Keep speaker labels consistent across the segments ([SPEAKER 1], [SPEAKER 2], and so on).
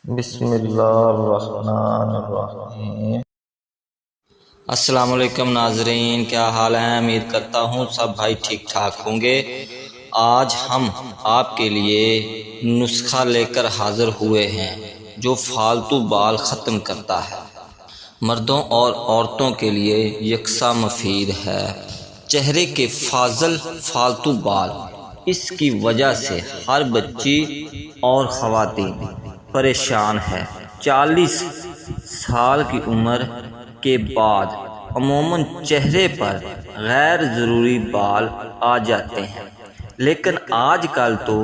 [SPEAKER 1] بسم اللہ الرحمن الرحیم۔
[SPEAKER 2] السلام علیکم ناظرین، کیا حال ہیں؟ امید کرتا ہوں سب بھائی ٹھیک ٹھاک ہوں گے۔ آج ہم آپ کے لیے نسخہ لے کر حاضر ہوئے ہیں جو فالتو بال ختم کرتا ہے، مردوں اور عورتوں کے لیے یکساں مفید ہے۔ چہرے کے فاضل فالتو بال، اس کی وجہ سے ہر بچی اور خواتین پریشان ہے۔ 40 سال کی عمر کے بعد عموماً چہرے پر غیر ضروری بال آ جاتے ہیں، لیکن آج کل تو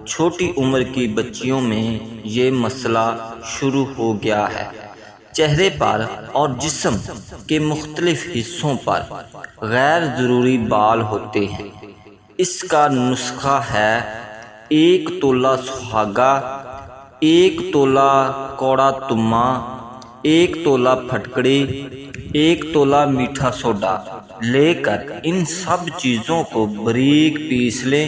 [SPEAKER 2] چھوٹی عمر کی بچیوں میں یہ مسئلہ شروع ہو گیا ہے۔ چہرے پر اور جسم کے مختلف حصوں پر غیر ضروری بال ہوتے ہیں۔ اس کا نسخہ ہے 1 تولہ سہاگا، 1 تولہ کوڑا تما، 1 تولہ پھٹکڑی، 1 تولہ میٹھا سوڈا لے کر ان سب چیزوں کو باریک پیس لیں۔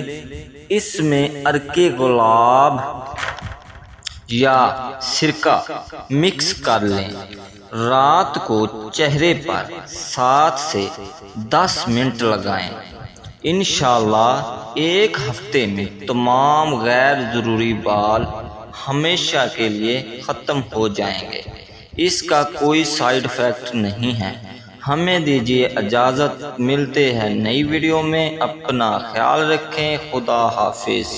[SPEAKER 2] اس میں عرق گلاب یا سرکہ مکس کر لیں۔ رات کو چہرے پر 7 سے 10 منٹ لگائیں۔ انشاءاللہ 1 ہفتے میں تمام غیر ضروری بال ہمیشہ کے لیے ختم ہو جائیں گے۔ اس کا کوئی سائیڈ ایفیکٹ نہیں ہے۔ ہمیں دیجیے اجازت، ملتے ہیں نئی ویڈیو میں۔ اپنا خیال رکھیں۔ خدا حافظ۔